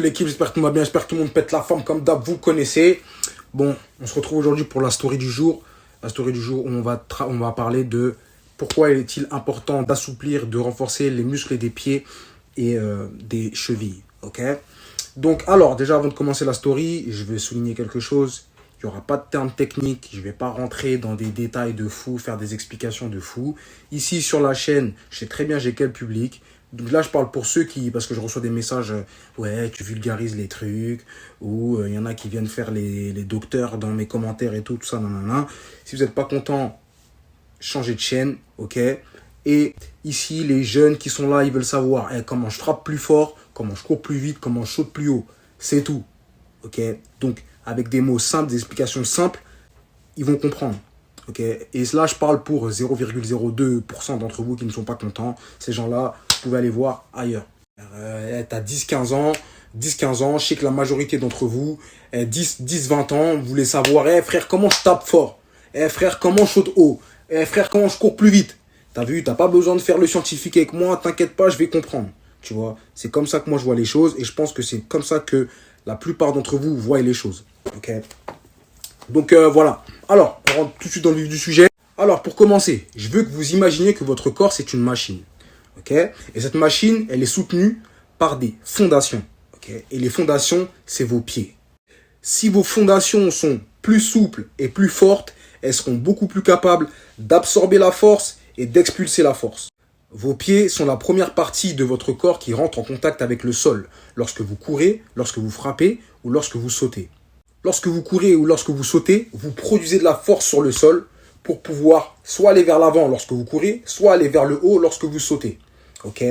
L'équipe, j'espère que tout va bien, j'espère que tout le monde pète la forme comme d'hab, vous connaissez. Bon, on se retrouve aujourd'hui pour la story du jour. La story du jour où on va parler de pourquoi est-il important d'assouplir, de renforcer les muscles des pieds et des chevilles. Ok. Donc, alors, déjà avant de commencer la story, je vais souligner quelque chose. Il n'y aura pas de termes techniques, je ne vais pas rentrer dans des détails de fou, faire des explications de fou. Ici, sur la chaîne, je sais très bien j'ai quel public. Donc là, je parle pour ceux qui, parce que je reçois des messages, ouais, tu vulgarises les trucs, ou il y en a qui viennent faire les docteurs dans mes commentaires et tout ça, nanana. Si vous n'êtes pas content, changez de chaîne, ok. Et ici, les jeunes qui sont là, ils veulent savoir comment je frappe plus fort, comment je cours plus vite, comment je saute plus haut. C'est tout, ok. Donc, avec des mots simples, des explications simples, ils vont comprendre. Okay. Et là, je parle pour 0,02% d'entre vous qui ne sont pas contents. Ces gens-là, vous pouvez aller voir ailleurs. T'as 10-15 ans, je sais que la majorité d'entre vous, 10-20 ans, vous voulez savoir, frère, comment je tape fort? Frère, comment je saute haut? Frère, comment je cours plus vite? T'as vu, t'as pas besoin de faire le scientifique avec moi, t'inquiète pas, je vais comprendre. Tu vois, c'est comme ça que moi je vois les choses et je pense que c'est comme ça que la plupart d'entre vous voient les choses. Ok. Donc voilà. Alors, on rentre tout de suite dans le vif du sujet. Alors, pour commencer, je veux que vous imaginiez que votre corps, c'est une machine. Ok. Et cette machine, elle est soutenue par des fondations. Ok. Et les fondations, c'est vos pieds. Si vos fondations sont plus souples et plus fortes, elles seront beaucoup plus capables d'absorber la force et d'expulser la force. Vos pieds sont la première partie de votre corps qui rentre en contact avec le sol lorsque vous courez, lorsque vous frappez ou lorsque vous sautez. Lorsque vous courez ou lorsque vous sautez, vous produisez de la force sur le sol pour pouvoir soit aller vers l'avant lorsque vous courez, soit aller vers le haut lorsque vous sautez. Ok.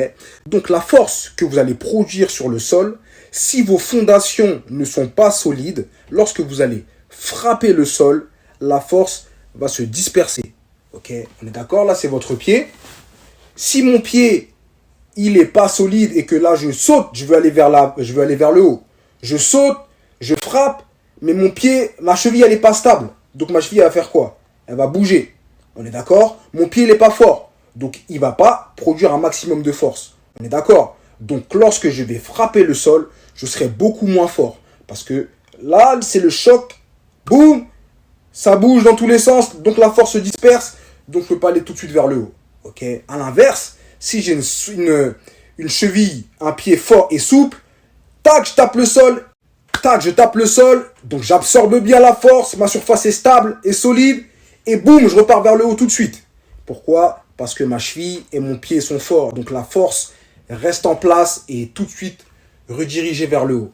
Donc la force que vous allez produire sur le sol, si vos fondations ne sont pas solides, lorsque vous allez frapper le sol, la force va se disperser. Ok. On est d'accord? Là, c'est votre pied. Si mon pied, il n'est pas solide et que là, je saute, je veux aller vers le haut. Je saute, je frappe, mais mon pied, ma cheville, elle n'est pas stable. Donc ma cheville, elle va faire quoi? Elle va bouger. On est d'accord? Mon pied, il n'est pas fort. Donc il ne va pas produire un maximum de force. On est d'accord? Donc lorsque je vais frapper le sol, je serai beaucoup moins fort. Parce que là, c'est le choc. Boum! Ça bouge dans tous les sens. Donc la force se disperse. Donc je ne peux pas aller tout de suite vers le haut. Ok? À l'inverse, si j'ai une cheville, un pied fort et souple, tac, je tape le sol. Tac, je tape le sol, donc j'absorbe bien la force, ma surface est stable et solide, et boum, je repars vers le haut tout de suite. Pourquoi? Parce que ma cheville et mon pied sont forts, donc la force reste en place et tout de suite redirigée vers le haut.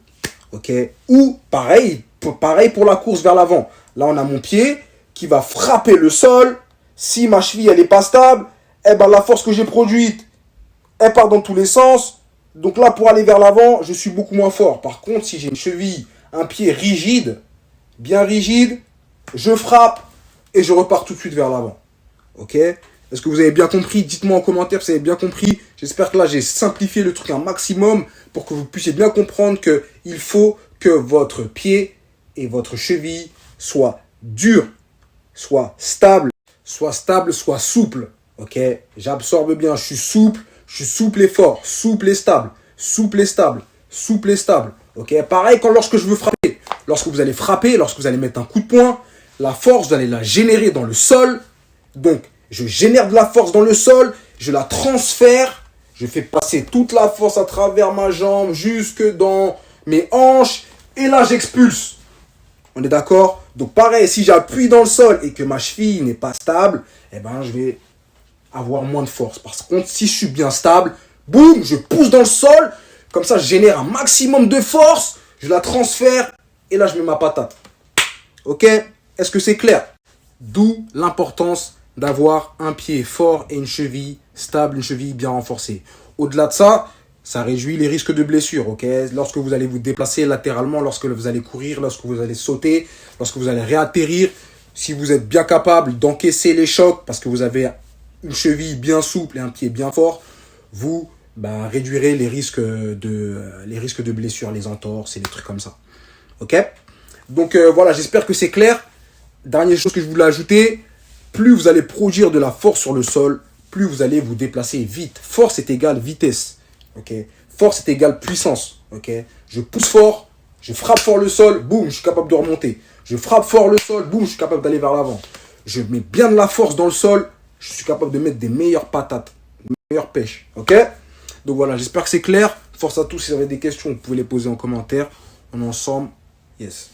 Ok? Ou pareil pour la course vers l'avant. Là, on a mon pied qui va frapper le sol. Si ma cheville elle n'est pas stable, la force que j'ai produite, elle part dans tous les sens. Donc là, pour aller vers l'avant, je suis beaucoup moins fort. Par contre, si j'ai une cheville, un pied rigide, bien rigide, je frappe et je repars tout de suite vers l'avant. Ok? Est-ce que vous avez bien compris? Dites-moi en commentaire si vous avez bien compris. J'espère que là, j'ai simplifié le truc un maximum pour que vous puissiez bien comprendre qu'il faut que votre pied et votre cheville soient durs, soient stables, soient souples. Ok? J'absorbe bien, je suis souple et fort, souple et stable, souple et stable, souple et stable. Ok, pareil lorsque je veux frapper. Lorsque vous allez frapper, lorsque vous allez mettre un coup de poing, la force, vous allez la générer dans le sol. Donc, je génère de la force dans le sol, je la transfère, je fais passer toute la force à travers ma jambe, jusque dans mes hanches, et là, j'expulse. On est d'accord? Donc, pareil, si j'appuie dans le sol et que ma cheville n'est pas stable, je vais avoir moins de force. Par contre, si je suis bien stable, boum, je pousse dans le sol, comme ça, je génère un maximum de force, je la transfère, et là, je mets ma patate. Ok? Est-ce que c'est clair? D'où l'importance d'avoir un pied fort et une cheville stable, une cheville bien renforcée. Au-delà de ça, ça réduit les risques de blessures, ok? Lorsque vous allez vous déplacer latéralement, lorsque vous allez courir, lorsque vous allez sauter, lorsque vous allez réatterrir, si vous êtes bien capable d'encaisser les chocs, parce que vous avez une cheville bien souple et un pied bien fort, vous réduirez les risques de blessures, les entorses et des trucs comme ça. Ok? Donc voilà, j'espère que c'est clair. Dernière chose que je voulais ajouter, plus vous allez produire de la force sur le sol, plus vous allez vous déplacer vite. Force est égale vitesse. Ok? Force est égale puissance. Ok. Je pousse fort, je frappe fort le sol, boum, je suis capable de remonter. Je frappe fort le sol, boum, je suis capable d'aller vers l'avant. Je mets bien de la force dans le sol, je suis capable de mettre des meilleures patates, des meilleures pêches. Ok. Donc voilà, j'espère que c'est clair. Force à tous, si vous avez des questions, vous pouvez les poser en commentaire. On est ensemble. Yes.